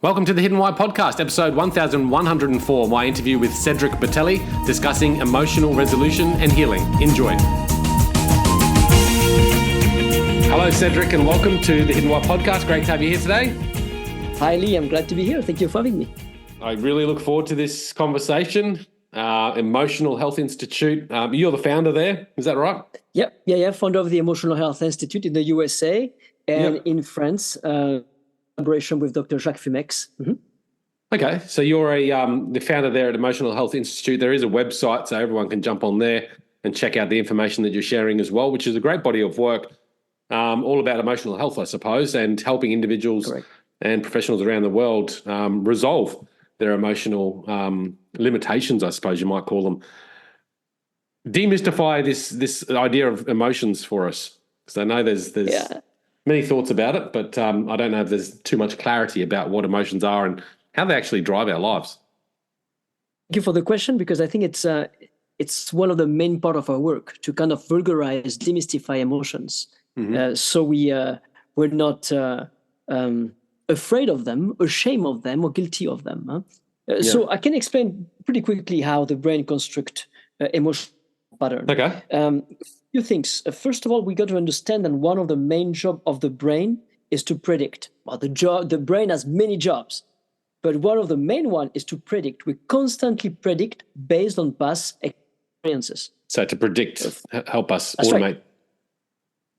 Welcome to the Hidden Why podcast, episode 1104, my interview with Cedric Bertelli, discussing emotional resolution and healing. Enjoy. Hello, Cedric, and welcome to the Hidden Why podcast. Great to have you here today. Hi, Lee. I'm glad to be here. Thank you for having me. I really look forward to this conversation. Emotional Health Institute. You're the founder there, is that right? Yeah. Founder of the Emotional Health Institute in the USA and in France. Collaboration with Dr. Jacques Fumex. Mm-hmm. Okay, so you're the founder there at Emotional Health Institute. There is a website, so everyone can jump on there and check out the information that you're sharing as well, which is a great body of work, all about emotional health, I suppose, and helping individuals and professionals around the world resolve their emotional limitations, I suppose you might call them. Demystify this idea of emotions for us, because I know there's many thoughts about it, but I don't know if there's too much clarity about what emotions are and how they actually drive our lives. Thank you for the question, because I think it's one of the main part of our work to kind of vulgarize, demystify emotions. Mm-hmm. So we're not afraid of them, ashamed of them, or guilty of them. So I can explain pretty quickly how the brain constructs emotional pattern. Okay. Few things. First of all, we got to understand that one of the main jobs of the brain is to predict. Well, the brain has many jobs, but one of the main one is to predict. We constantly predict based on past experiences. So to predict, help us That's automate. Right.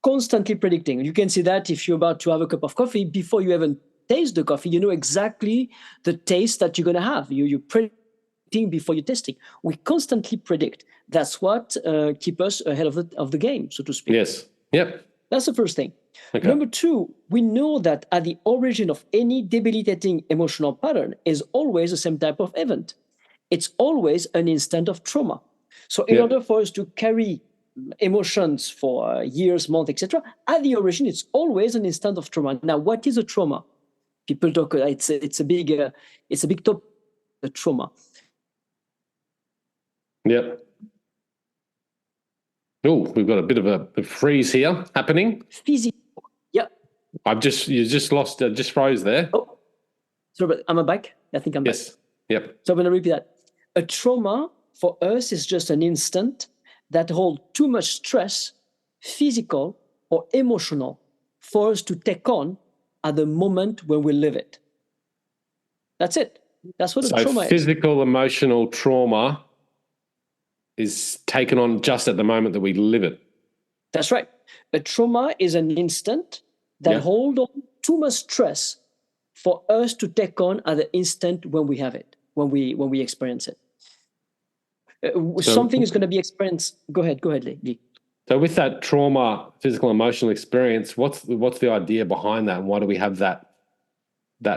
Constantly predicting. You can see that if you're about to have a cup of coffee, before you even taste the coffee, you know exactly the taste that you're going to have. You're predicting before you're tasting. We constantly predict. That's what keeps us ahead of the game, so to speak. Yes. Yep. That's the first thing. Okay. Number two, we know that at the origin of any debilitating emotional pattern is always the same type of event. It's always an instant of trauma. So in order for us to carry emotions for years, months, etc., at the origin, it's always an instant of trauma. Now, what is a trauma? People talk. It's a big topic. The trauma. Yep. Oh, we've got a bit of a freeze here happening. Physical. Yeah. You just froze there. Oh, sorry, but am I back? I think I'm back. Yes. Yep. So I'm going to repeat that. A trauma for us is just an instant that holds too much stress, physical or emotional, for us to take on at the moment when we live it. That's it. That's what a trauma is. Physical, emotional trauma is taken on just at the moment that we live it. That's right. A trauma is an instant that holds on too much stress for us to take on at the instant when we have it, when we experience it. Something is going to be experienced. Go ahead, Lee. So with that trauma, physical, emotional experience, what's the idea behind that, and why do we have that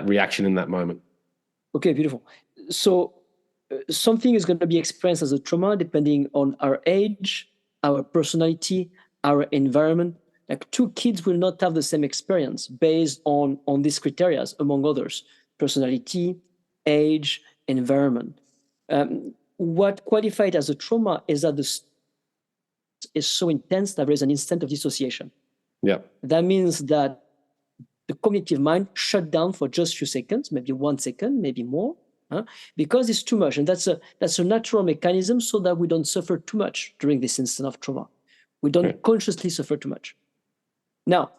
reaction in that moment? Okay, beautiful. So something is going to be experienced as a trauma depending on our age, our personality, our environment. Like two kids will not have the same experience based on these criteria, among others: personality, age, environment. What qualified as a trauma is that the is so intense that there is an instant of dissociation. Yeah. That means that the cognitive mind shut down for just a few seconds, maybe 1 second, maybe more, because it's too much. And that's a natural mechanism so that we don't suffer too much during this instant of trauma. We don't consciously suffer too much. Now,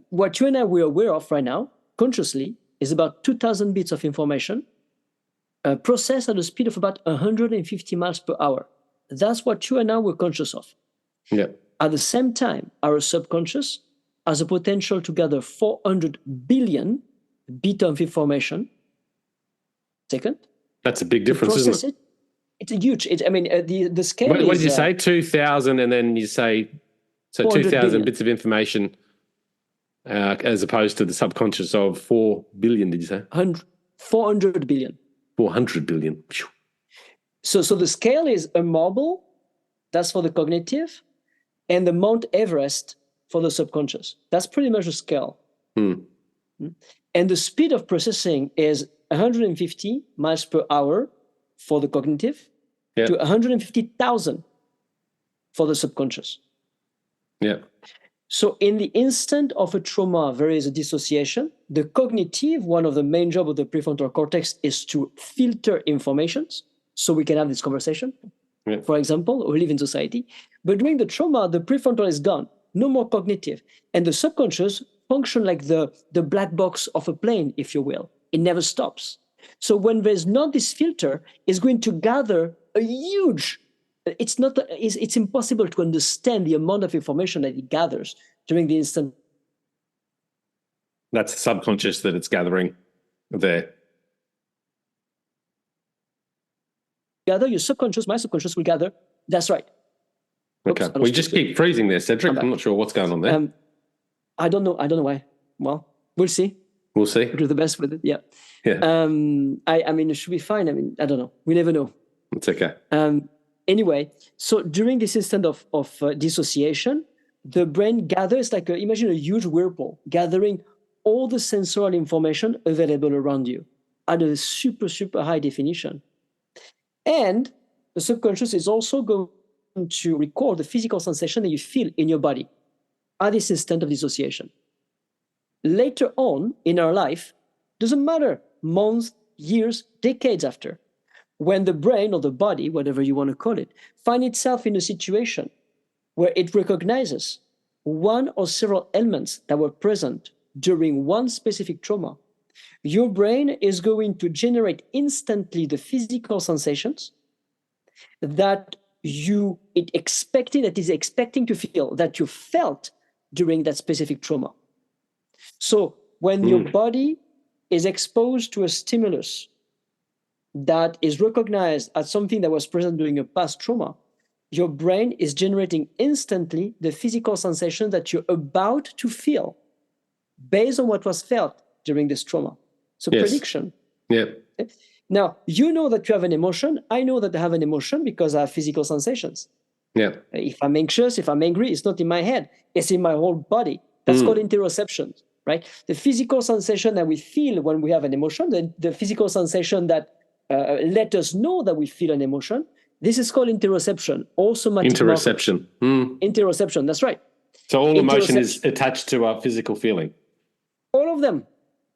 what you and I were aware of right now, consciously, is about 2,000 bits of information processed at a speed of about 150 miles per hour. That's what you and I were conscious of. Yeah. At the same time, our subconscious has a potential to gather 400 billion bits of information. Second. That's a big difference, isn't it? It's a huge. The scale. What did you say? 2,000, and then you say 2,000 bits of information, as opposed to the subconscious of 4 billion. Did you say? 400 billion. 400 billion. So the scale is a marble, that's for the cognitive, and the Mount Everest for the subconscious. That's pretty much the scale. And the speed of processing is 150 miles per hour for the cognitive to 150,000 for the subconscious. Yeah. So in the instant of a trauma, there is a dissociation. The cognitive, one of the main jobs of the prefrontal cortex is to filter informations so we can have this conversation, for example, or live in society. But during the trauma, the prefrontal is gone, no more cognitive. And the subconscious function like the black box of a plane, if you will. It never stops. So when there's not this filter, it's going to gather a huge, it's impossible to understand the amount of information that it gathers during the instant. That's the subconscious that it's gathering there. Gather your subconscious, my subconscious will gather. That's right. Okay. Oops, We just keep freezing there, Cedric. I'm not sure what's going on there. I don't know why. Well, we'll see. We'll see. We'll do the best with it. Yeah. Yeah. I mean, it should be fine. I mean, I don't know. We never know. It's okay. Anyway, so during this instant of dissociation, the brain gathers imagine a huge whirlpool, gathering all the sensorial information available around you at a super, super high definition. And the subconscious is also going to record the physical sensation that you feel in your body at this instant of dissociation. Later on in our life, doesn't matter, months, years, decades after, when the brain or the body, whatever you want to call it, find itself in a situation where it recognizes one or several elements that were present during one specific trauma, your brain is going to generate instantly the physical sensations that it is expecting to feel, that you felt during that specific trauma. So when your body is exposed to a stimulus that is recognized as something that was present during a past trauma, your brain is generating instantly the physical sensation that you're about to feel based on what was felt during this trauma. So prediction. Yeah. Now, you know that you have an emotion. I know that I have an emotion because I have physical sensations. Yeah. If I'm anxious, if I'm angry, it's not in my head. It's in my whole body. That's called interoception, right? The physical sensation that we feel when we have an emotion, the physical sensation that let us know that we feel an emotion, this is called interoception. Interoception. Interoception, that's right. So all emotion is attached to our physical feeling. All of them.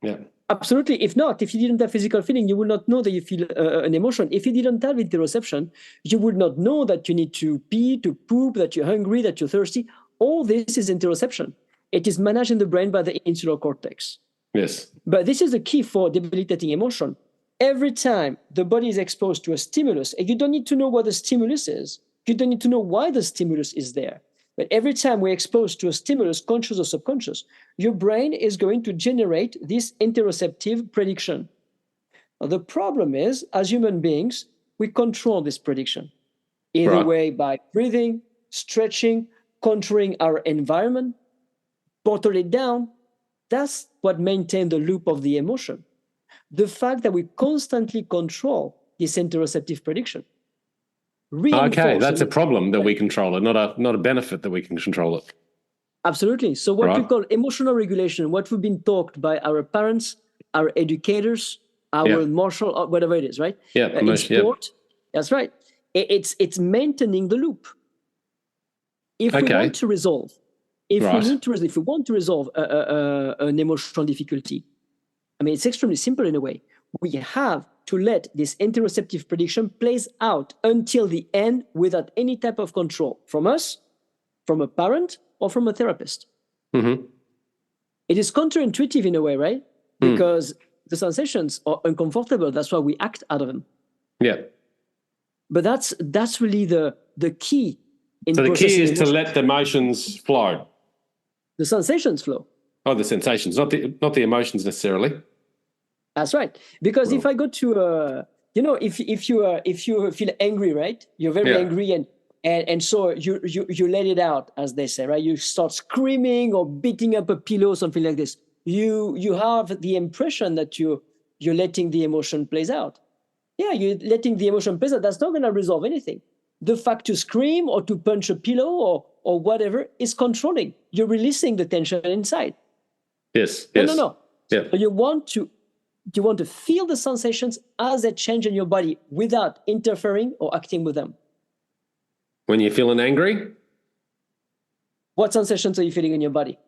Yeah. Absolutely. If you didn't have physical feeling, you would not know that you feel an emotion. If you didn't have interoception, you would not know that you need to pee, to poop, that you're hungry, that you're thirsty. All this is interoception. It is managed in the brain by the insular cortex. Yes. But this is the key for debilitating emotion. Every time the body is exposed to a stimulus, and you don't need to know what the stimulus is. You don't need to know why the stimulus is there. But every time we're exposed to a stimulus, conscious or subconscious, your brain is going to generate this interoceptive prediction. Now, the problem is, as human beings, we control this prediction. Either way, by breathing, stretching, controlling our environment, bottle it down. That's what maintains the loop of the emotion. The fact that we constantly control this interoceptive prediction. Okay, that's a problem that we control it, not a benefit that we can control it. Absolutely. So what we call emotional regulation, what we've been taught by our parents, our educators, our martial, whatever it is, right? Yeah, in sport. That's right. It's maintaining the loop. If we want to resolve, if we want to resolve an emotional difficulty, I mean, it's extremely simple in a way. We have to let this interoceptive prediction plays out until the end without any type of control from us, from a parent, or from a therapist. It is counterintuitive in a way, right? Because the sensations are uncomfortable. That's why we act out of them. Yeah. But that's really the key. So the key is to let the emotions flow. The sensations flow. Oh, the sensations, not the emotions necessarily. That's right. Because if I go to, if you feel angry, right? You're very angry, and so you let it out, as they say, right? You start screaming or beating up a pillow, something like this. You have the impression that you're letting the emotion plays out. Yeah, you're letting the emotion plays out. That's not going to resolve anything. The fact to scream or to punch a pillow or whatever is controlling. You're releasing the tension inside. Yes. No. Yeah. So you want to feel the sensations as they change in your body without interfering or acting with them. When you're feeling angry? What sensations are you feeling in your body?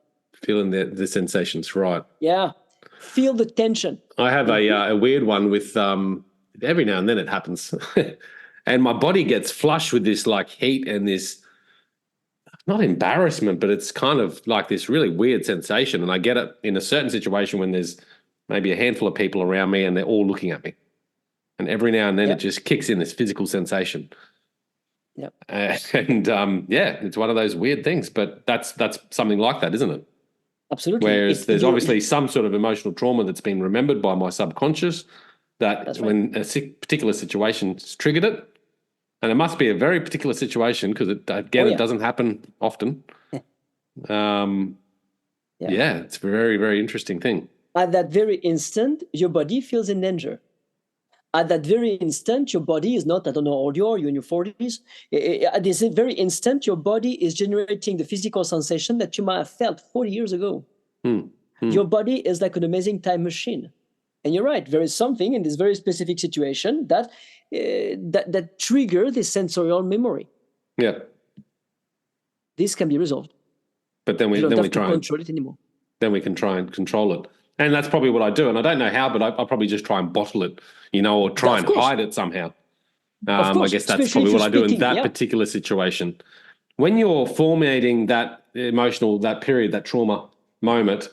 Feeling the sensations, right? Yeah. Feel the tension. I have a weird one with every now and then it happens, and my body gets flushed with this like heat and this not embarrassment, but it's kind of like this really weird sensation. And I get it in a certain situation when there's maybe a handful of people around me and they're all looking at me, and every now and then it just kicks in this physical sensation. Yep. Yeah, it's one of those weird things, but that's something like that, isn't it? Absolutely. Whereas there's obviously some sort of emotional trauma that's been remembered by my subconscious that when a particular situation's triggered it, and it must be a very particular situation because it doesn't happen often. Yeah, it's a very, very interesting thing. At that very instant, your body feels in danger. At that very instant, your body is not, I don't know how old you are, you're in your 40s. At this very instant, your body is generating the physical sensation that you might have felt 40 years ago. Your body is like an amazing time machine. And you're right, there is something in this very specific situation that that trigger this sensorial memory. Yeah. This can be resolved. But then we try and control it anymore. Then we can try and control it. And that's probably what I do. And I don't know how, but I probably just try and bottle it, or try and hide it somehow. I guess that's probably what I do in that particular situation. When you're formulating that emotional, that period, that trauma moment,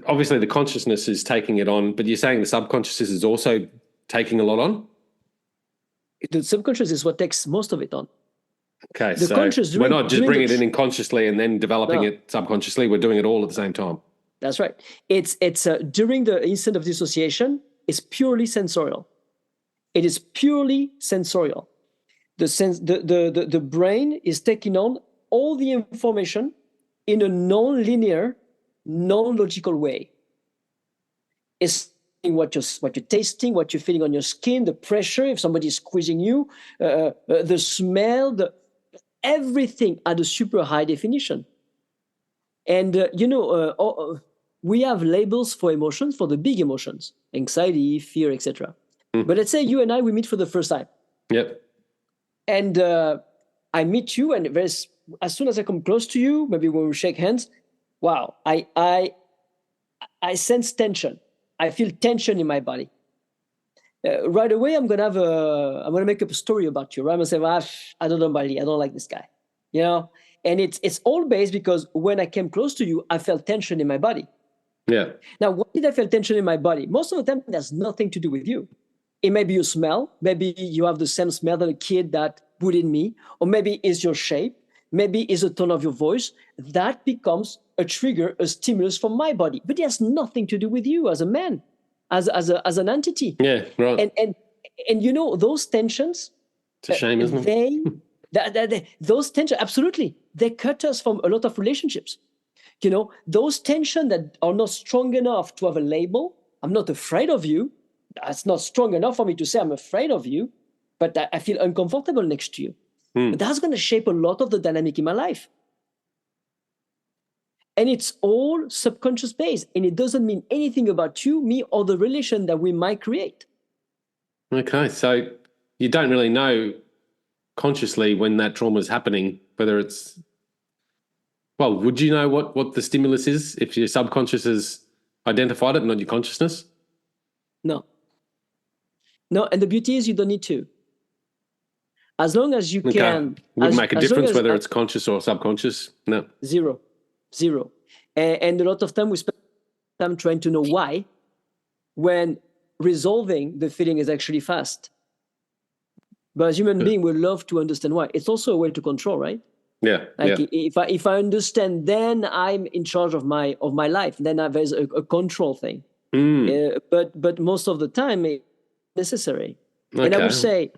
obviously the consciousness is taking it on, but you're saying the subconscious is also taking a lot on? The subconscious is what takes most of it on. Okay, so we're not just bringing it in consciously and then developing it subconsciously. We're doing it all at the same time. That's right. It's during the instant of dissociation, it's purely sensorial. It is purely sensorial. The brain is taking on all the information in a non-linear, non-logical way. It's what you're tasting, what you're feeling on your skin, the pressure, if somebody's squeezing you, the smell, everything at a super high definition. And, we have labels for emotions, for the big emotions, anxiety, fear, etc. But let's say you and I, we meet for the first time. Yep. And I meet you, and as soon as I come close to you, maybe when we shake hands, wow, I sense tension. I feel tension in my body. Right away, I'm gonna make up a story about you. Right? I'm gonna say, I don't know Bali, I don't like this guy, And it's all based because when I came close to you, I felt tension in my body. Yeah. Now, why did I feel tension in my body? Most of the time, that's nothing to do with you. It may be your smell. Maybe you have the same smell that a kid that bullied me, or maybe it's your shape. Maybe it's the tone of your voice. That becomes a trigger, a stimulus for my body. But it has nothing to do with you as a man, as an entity. Yeah, right. And those tensions. It's a shame, isn't it? Those tensions, absolutely, they cut us from a lot of relationships. Those tensions that are not strong enough to have a label. I'm not afraid of you. That's not strong enough for me to say I'm afraid of you, but I feel uncomfortable next to you. But that's going to shape a lot of the dynamic in my life. And it's all subconscious based, and it doesn't mean anything about you, me, or the relation that we might create. Okay, so you don't really know consciously when that trauma is happening, whether it's, well, would you know what the stimulus is if your subconscious has identified it, not your consciousness? No, and the beauty is you don't need to. As long as you can. Wouldn't make a difference whether it's conscious or subconscious? No. Zero. And a lot of time we spend time trying to know why, when resolving the feeling is actually fast. But as human beings, we love to understand why. It's also a way to control, right? Yeah. If I understand, then I'm in charge of my life. Then there's a control thing. But most of the time, it's necessary. Okay. And I would say,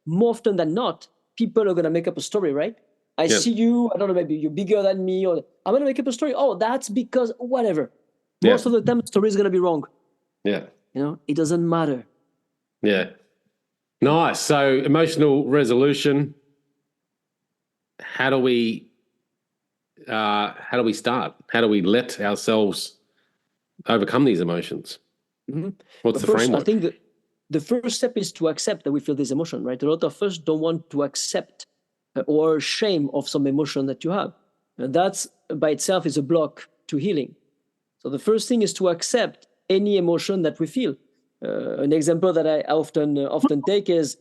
more often than not, people are going to make up a story, right? I see you, I don't know, maybe you're bigger than me, or I'm going to make up a story. Oh, that's because whatever. Most of the time, the story is going to be wrong. Yeah. It doesn't matter. Yeah. Nice. So emotional resolution. How do we start? How do we let ourselves overcome these emotions? What's the framework? I think that the first step is to accept that we feel this emotion, right? A lot of us don't want to accept or shame of some emotion that you have. And that's by itself is a block to healing. So the first thing is to accept any emotion that we feel. An example that I often take is,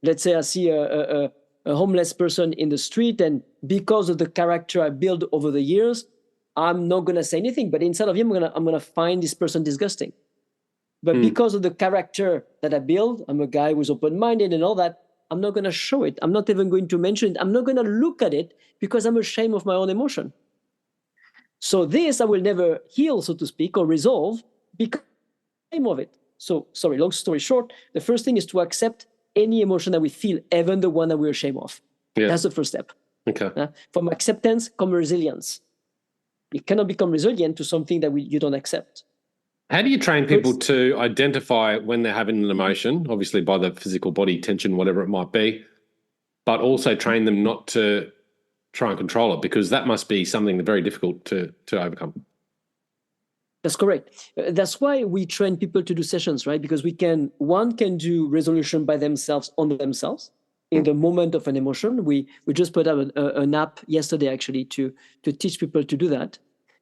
let's say I see a homeless person in the street, and because of the character I built over the years, I'm not gonna say anything. But inside of him, I'm gonna find this person disgusting. But because of the character that I build, I'm a guy who's open-minded and all that, I'm not gonna show it. I'm not even going to mention it. I'm not gonna look at it because I'm ashamed of my own emotion. So this I will never heal, so to speak, or resolve because I'm ashamed of it. So, sorry, long story short, the first thing is to accept any emotion that we feel, even the one that we're ashamed of. Yeah. That's the first step. Okay. From acceptance comes resilience. You cannot become resilient to something that you don't accept. How do you train people to identify when they're having an emotion, obviously by the physical body tension, whatever it might be, but also train them not to try and control it, because that must be something very difficult to overcome? That's correct. That's why we train people to do sessions, right? Because one can do resolution by themselves on themselves in the moment of an emotion. We just put up an app yesterday actually to teach people to do that.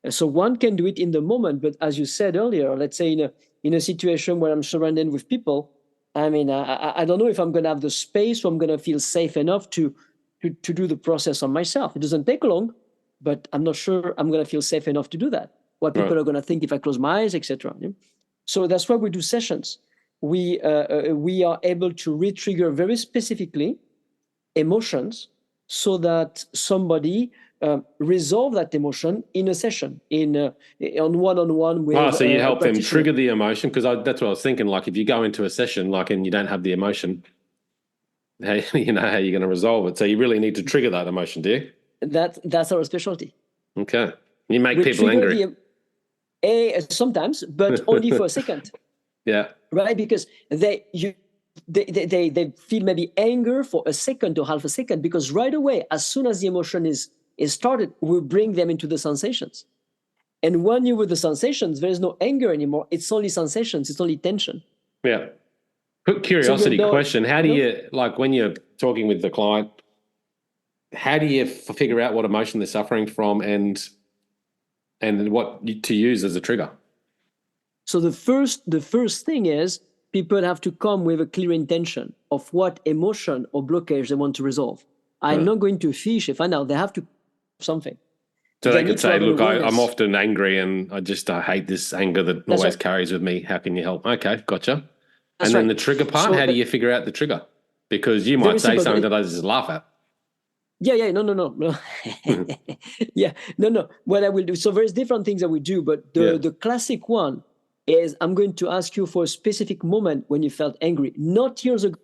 So one can do it in the moment, but as you said earlier, let's say in a situation where I'm surrounded with people, I mean, I don't know if I'm going to have the space, or I'm going to feel safe enough to do the process on myself. It doesn't take long, but I'm not sure I'm going to feel safe enough to do that. What people are going to think if I close my eyes, etc. So that's why we do sessions. We are able to re-trigger very specifically emotions so that somebody resolve that emotion in a session, on one-on-one with. So you help them trigger the emotion, because that's what I was thinking. Like if you go into a session, and you don't have the emotion, how you're going to resolve it. So you really need to trigger that emotion, do you? That's our specialty. Okay, you make people angry. Sometimes, but only for a second. Yeah. Right, because they feel maybe anger for a second or half a second, because right away, as soon as the emotion is started, we bring them into the sensations. And when you're with the sensations, there is no anger anymore. It's only sensations. It's only tension. Yeah. Quick curiosity question. How do you, like when you're talking with the client, how do you figure out what emotion they're suffering from and what to use as a trigger? So the first thing is people have to come with a clear intention of what emotion or blockage they want to resolve. I'm not going to fish if I know they have to something. So they could say, look, I'm often angry and I hate this anger that always carries with me. How can you help? Okay, gotcha. And then the trigger part, how do you figure out the trigger? Because you might say something that I just laugh at. Yeah, no. Yeah, no. What I will do, so there's different things that we do, but the classic one is I'm going to ask you for a specific moment when you felt angry, not years ago,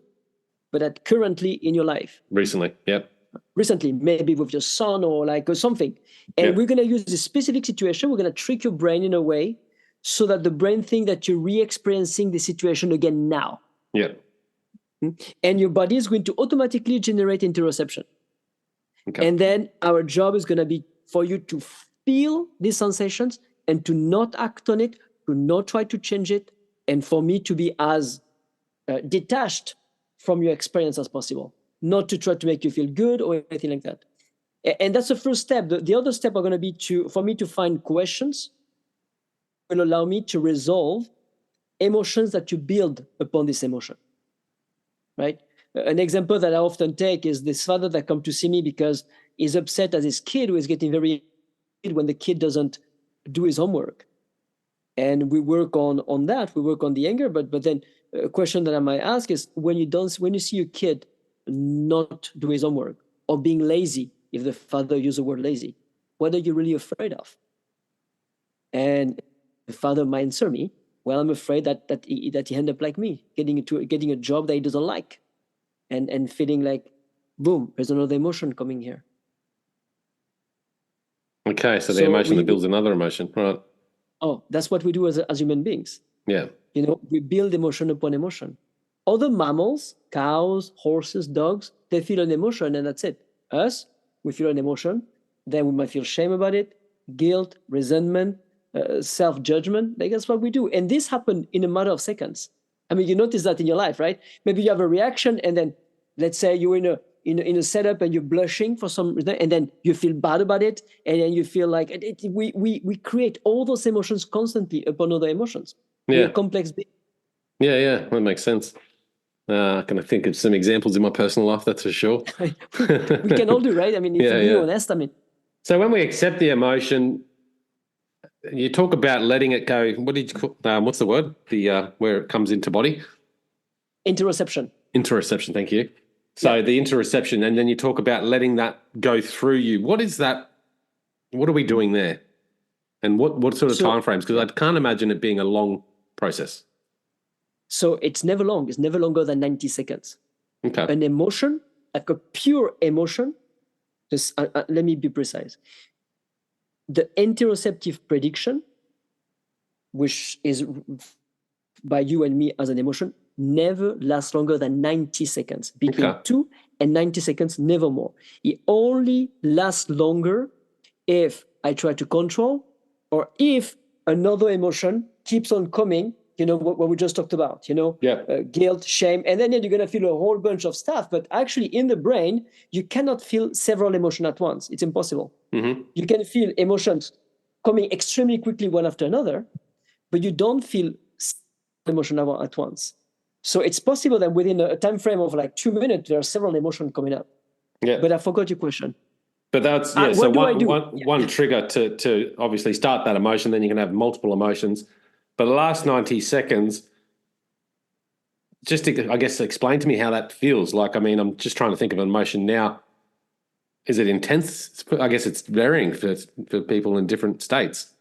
but currently in your life. Recently, yep. Recently, maybe with your son or something. And we're going to use this specific situation. We're going to trick your brain in a way so that the brain thinks that you're re-experiencing the situation again now. Yeah. And your body is going to automatically generate interoception. Okay. And then our job is going to be for you to feel these sensations and to not act on it, to not try to change it, and for me to be as detached from your experience as possible, not to try to make you feel good or anything like that. And that's the first step. The other step are going to be for me to find questions that will allow me to resolve emotions that you build upon this emotion, right? An example that I often take is this father that comes to see me because he's upset as his kid who is getting very when the kid doesn't do his homework. And we work on that. We work on the anger. But then a question that I might ask is when you see your kid not do his homework or being lazy, if the father used the word lazy, what are you really afraid of? And the father might answer me, well, I'm afraid that he end up like me, getting a job that he doesn't like. And feeling like, boom, there's another emotion coming here. Okay, so the emotion that builds another emotion, right? Oh, that's what we do as human beings. Yeah. We build emotion upon emotion. Other mammals, cows, horses, dogs, they feel an emotion and that's it. Us, we feel an emotion, then we might feel shame about it, guilt, resentment, self-judgment. That's what we do. And this happened in a matter of seconds. I mean, you notice that in your life, right? Maybe you have a reaction and then let's say you're in a setup and you're blushing for some reason, and then you feel bad about it, and then you feel like we create all those emotions constantly upon other emotions. We're complex beings. Yeah, that makes sense. I can think of some examples in my personal life, that's for sure. we can all do, right? I mean, if you're being honest, I mean. So when we accept the emotion, you talk about letting it go. What did you call? What's the word? The where it comes into body. Interoception. Interoception. Thank you. So the interoception, and then you talk about letting that go through you. What is that? What are we doing there? And what sort of timeframes? Because I can't imagine it being a long process. So it's never long. It's never longer than 90 seconds. Okay. An emotion, like a pure emotion, just let me be precise. The interoceptive prediction, which is by you and me as an emotion, never lasts longer than 90 seconds. Between 2 and 90 seconds, never more. It only lasts longer if I try to control, or if another emotion keeps on coming, what we just talked about, guilt, shame, and then you're going to feel a whole bunch of stuff. But actually in the brain, you cannot feel several emotions at once. It's impossible. Mm-hmm. You can feel emotions coming extremely quickly one after another, but you don't feel emotion at once. So it's possible that within a time frame of like 2 minutes, there are several emotions coming up. Yeah. But I forgot your question. But that's so one trigger to obviously start that emotion, then you can have multiple emotions. But the last 90 seconds, just to, I guess, explain to me how that feels. Like, I mean, I'm just trying to think of an emotion now. Is it intense? I guess it's varying for people in different states.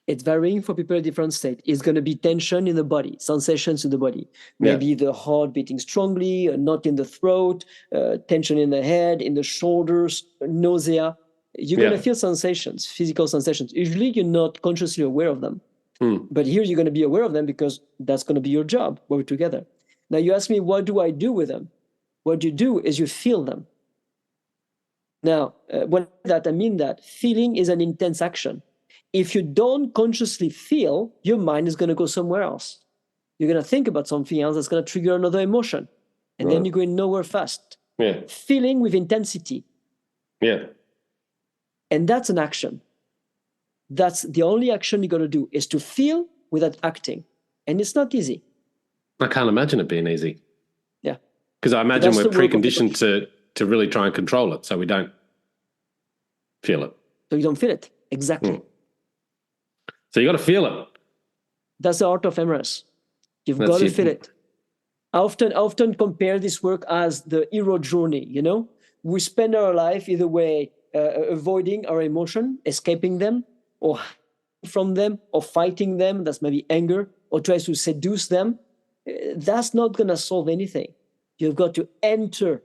It's varying for people in different states. It's going to be tension in the body, sensations in the body. Maybe the heart beating strongly, a knot in the throat, tension in the head, in the shoulders, nausea. You're going to feel sensations, physical sensations. Usually you're not consciously aware of them. But here you're going to be aware of them because that's going to be your job. We're together. Now you ask me, what do I do with them? What you do is you feel them. Now, when I mean that feeling is an intense action. If you don't consciously feel, your mind is going to go somewhere else. You're going to think about something else that's going to trigger another emotion. And then you're going nowhere fast. Yeah. Feeling with intensity. Yeah. And that's an action. That's the only action you got to do, is to feel without acting. And it's not easy. I can't imagine it being easy. Yeah. Because I imagine we're preconditioned to really try and control it, so we don't feel it. So you don't feel it. Exactly. So you got to feel it. That's the art of EmRes. You've got to feel it. I often compare this work as the hero journey, We spend our life either way avoiding our emotion, escaping them, or from them, or fighting them. That's maybe anger, or tries to seduce them. That's not going to solve anything. You've got to enter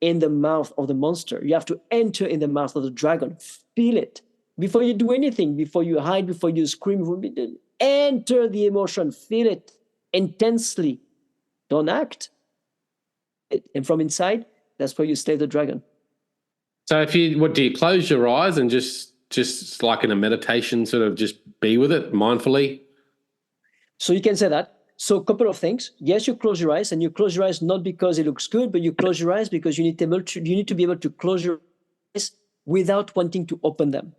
in the mouth of the monster. You have to enter in the mouth of the dragon. Feel it. Before you do anything, before you hide, before you scream, enter the emotion. Feel it intensely. Don't act. And from inside, that's where you slay the dragon. So do you close your eyes and just like in a meditation, sort of just be with it mindfully? So you can say that. So a couple of things. Yes, you close your eyes, and you close your eyes not because it looks good, but you close your eyes because you need to be able to close your eyes without wanting to open them.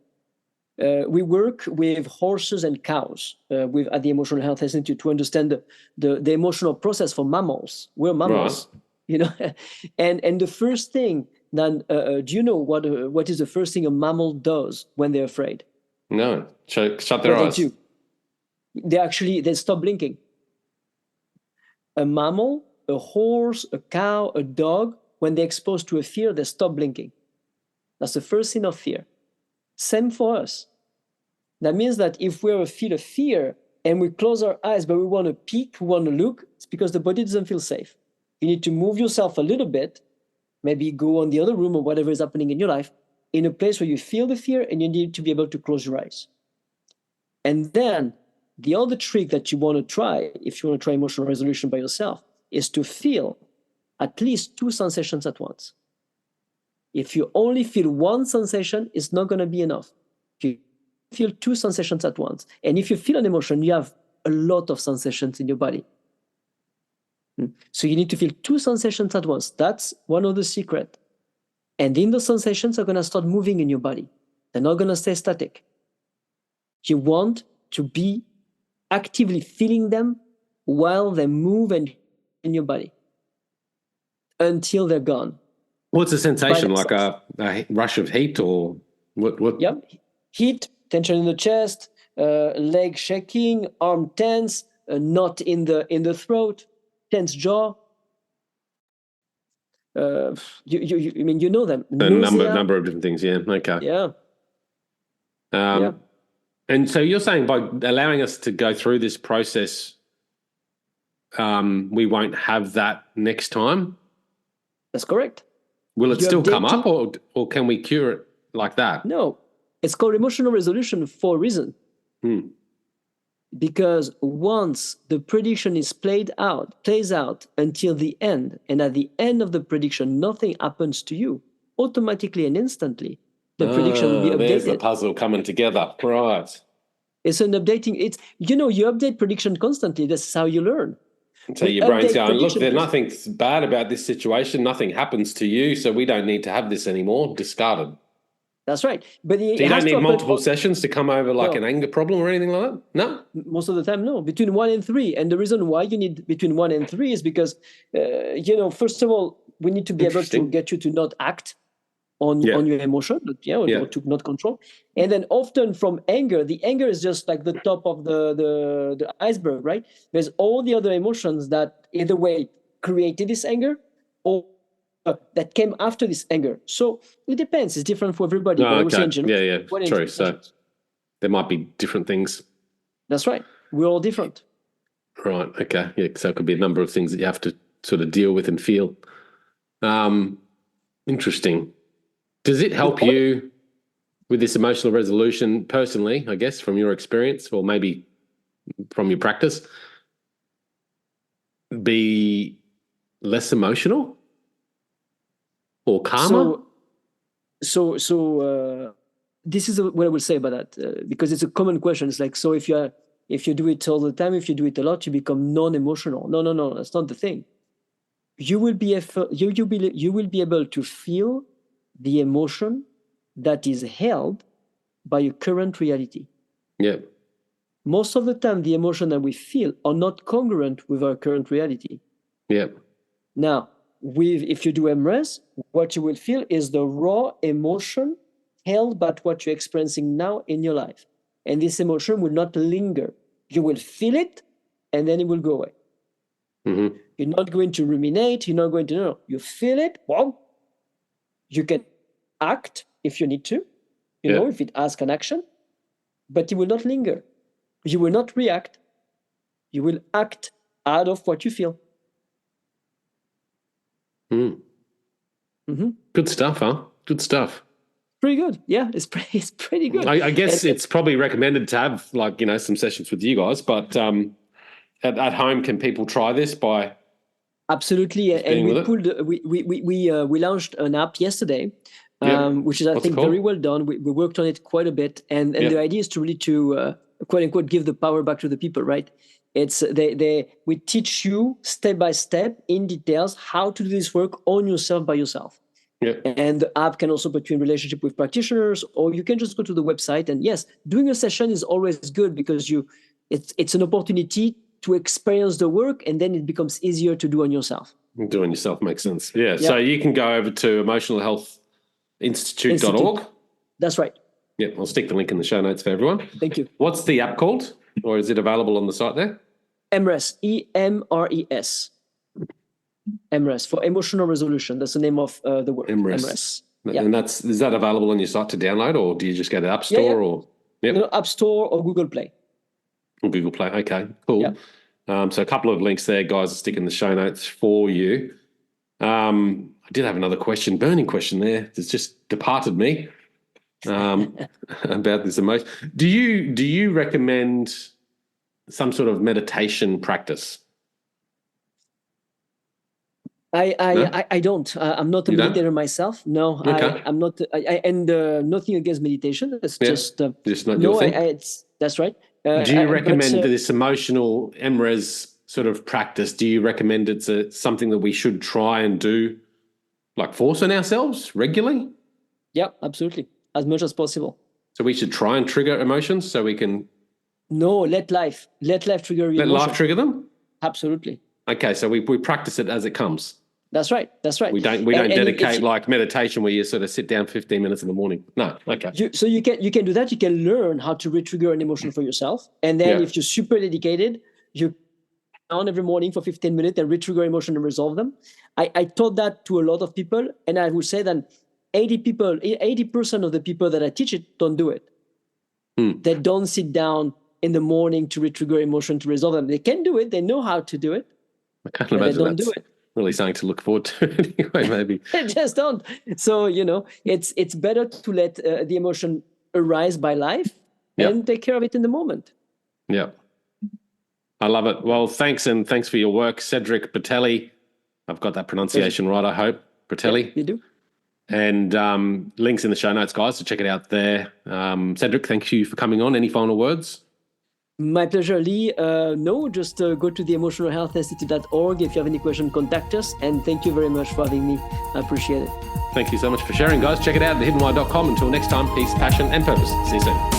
We work with horses and cows at the Emotional Health Institute to understand the emotional process for mammals. We're mammals, and the first thing. Then, do you know what is the first thing a mammal does when they're afraid? No, shut their eyes. They stop blinking. A mammal, a horse, a cow, a dog, when they're exposed to a fear, they stop blinking. That's the first sign of fear. Same for us. That means that if we feel a fear and we close our eyes, but we want to peek, we want to look, it's because the body doesn't feel safe. You need to move yourself a little bit, maybe go on the other room or whatever is happening in your life, in a place where you feel the fear, and you need to be able to close your eyes. And then the other trick that you want to try, if you want to try emotional resolution by yourself, is to feel at least 2 sensations at once. If you only feel one sensation, it's not going to be enough. You feel 2 sensations at once. And if you feel an emotion, you have a lot of sensations in your body. So you need to feel 2 sensations at once. That's one of the secrets. And then those sensations are going to start moving in your body. They're not going to stay static. You want to be actively feeling them while they move in your body until they're gone. What's the sensation? Like a rush of heat, or what? Yeah, heat, tension in the chest, leg shaking, arm tense, knot in the throat, tense jaw. I mean, you know them. A number of different things. Yeah. Okay. Yeah. And so you're saying by allowing us to go through this process, we won't have that next time? That's correct. Will it still come up, or can we cure it like that? No. It's called emotional resolution for a reason. Because once the prediction is plays out until the end, and at the end of the prediction, nothing happens to you, automatically and instantly, the prediction will be updated. There's the puzzle coming together. Right. It's an updating. It's, you update prediction constantly. That's how you learn. So your brain's going, look, there's nothing bad about this situation. Nothing happens to you, so we don't need to have this anymore. Discarded. That's right. But so you don't need multiple sessions to come over like an anger problem or anything like that? No? Most of the time, no. Between 1 and 3. And the reason why you need between 1 and 3 is because, first of all, we need to be able to get you to not act on your emotion, or to not control. And then often from anger, the anger is just like the top of the iceberg, right? There's all the other emotions that either way created this anger or that came after this anger. So it depends. It's different for everybody. Oh, okay. True. So there might be different things. That's right. We're all different. Right. Okay. Yeah. So it could be a number of things that you have to sort of deal with and feel. Interesting. Does it help you with this emotional resolution personally, I guess, from your experience, or maybe from your practice, be less emotional or calmer? So this is what I will say about that, because it's a common question. It's like, so if you do it all the time, if you do it a lot, you become non-emotional. No, that's not the thing. You will be able to feel the emotion that is held by your current reality. Yeah. Most of the time, the emotion that we feel are not congruent with our current reality. Yeah. Now, if you do EmRes, what you will feel is the raw emotion held by what you're experiencing now in your life. And this emotion will not linger. You will feel it, and then it will go away. Mm-hmm. You're not going to ruminate. You're not going to, no. You feel it. Well, you can act if you need to, if it asks an action, but it will not linger. You will not react. You will act out of what you feel. Mm-hmm. Good stuff, huh? Good stuff. Pretty good. Yeah, it's pretty good. I guess it's probably recommended to have some sessions with you guys, but at home, can people try this by? Absolutely, and we launched an app yesterday, which is I think very well done. We worked on it quite a bit, and the idea is to really quote unquote give the power back to the people, right? It's we teach you step by step in details how to do this work on yourself by yourself. Yeah. And the app can also put you in relationship with practitioners, or you can just go to the website. And yes, doing a session is always good because it's an opportunity to experience the work, and then it becomes easier to do on yourself. Do on yourself makes sense. Yeah. So you can go over to emotionalhealthinstitute.org. That's right. Yeah, I'll stick the link in the show notes for everyone. Thank you. What's the app called? Or is it available on the site there? EmRes, EmRes. EmRes, for emotional resolution. That's the name of the work. EmRes. Yeah. And is that available on your site to download, or do you just go to App Store? Or No, App Store or Google Play. Or Google Play. Okay, cool. Yep. So a couple of links there, guys. I'll stick in the show notes for you. I did have another burning question there. It's just departed me about this emotion. Do you recommend some sort of meditation practice? I don't. I'm not a meditator myself. No, okay. I'm not. And nothing against meditation. It's just not your thing. That's right. Do you recommend this emotional EmRes sort of practice? Do you recommend it's something that we should try and do like force on ourselves regularly? Yeah, absolutely. As much as possible. So we should try and trigger emotions so we can... No, let life trigger your Let life trigger them? Absolutely. Okay, so we practice it as it comes. That's right. We don't dedicate like meditation where you sort of sit down 15 minutes in the morning. No, okay. So you can do that. You can learn how to re-trigger an emotion for yourself. And then if you're super dedicated, you on every morning for 15 minutes and re-trigger emotion and resolve them. I taught that to a lot of people. And I would say that 80% of the people that I teach it don't do it. They don't sit down in the morning to re-trigger emotion to resolve them. They can do it. They know how to do it. I can't imagine they don't do it. Really something to look forward to anyway, maybe. They just don't. So, it's better to let the emotion arise by life and take care of it in the moment. Yeah. I love it. Well, thanks for your work, Cedric Bertelli. I've got that pronunciation right, I hope. Bertelli. Yeah, you do. And links in the show notes, guys, so check it out there. Cedric, thank you for coming on. Any final words? My pleasure, Lee. No, just go to the emotionalhealthinstitute.org. If you have any questions, contact us. And thank you very much for having me. I appreciate it. Thank you so much for sharing, guys. Check it out at thehiddenwhy.com. Until next time, peace, passion, and purpose. See you soon.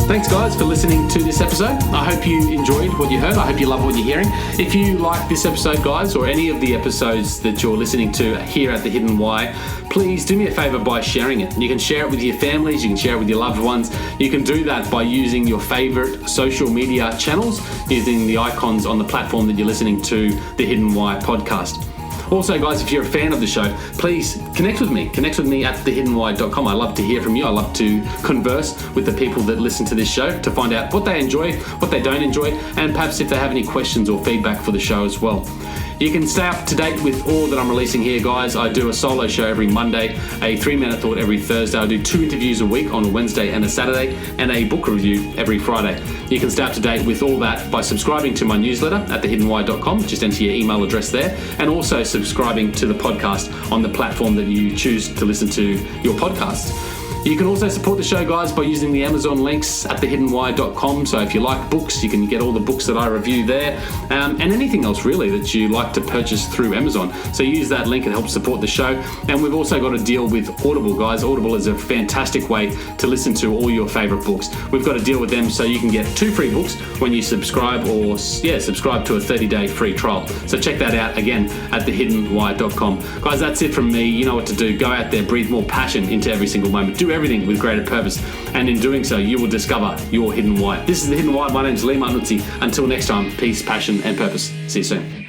Thanks, guys, for listening to this episode. I hope you enjoyed what you heard. I hope you love what you're hearing. If you like this episode, guys, or any of the episodes that you're listening to here at The Hidden Why, please do me a favor by sharing it. You can share it with your families. You can share it with your loved ones. You can do that by using your favorite social media channels, using the icons on the platform that you're listening to The Hidden Why podcast. Also, guys, if you're a fan of the show, please connect with me. Connect with me at thehiddenwhy.com. I love to hear from you. I love to converse with the people that listen to this show to find out what they enjoy, what they don't enjoy, and perhaps if they have any questions or feedback for the show as well. You can stay up to date with all that I'm releasing here, guys. I do a solo show every Monday, a 3-minute thought every Thursday. I do 2 interviews a week on a Wednesday and a Saturday, and a book review every Friday. You can stay up to date with all that by subscribing to my newsletter at thehiddenwhy.com. Just enter your email address there, and also subscribing to the podcast on the platform that you choose to listen to your podcast. You can also support the show, guys, by using the Amazon links at thehiddenwhy.com. So if you like books, you can get all the books that I review there, and anything else really that you like to purchase through Amazon. So use that link, it helps support the show. And we've also got a deal with Audible, guys. Audible is a fantastic way to listen to all your favorite books. We've got a deal with them so you can get 2 free books when you subscribe subscribe to a 30-day free trial. So check that out again at thehiddenwhy.com. Guys, that's it from me. You know what to do. Go out there, breathe more passion into every single moment. Do everything with greater purpose, and in doing so you will discover your hidden why. This is The Hidden Why. My name's Lee Martinuzzi. Until next time, peace, passion, and purpose. See you soon.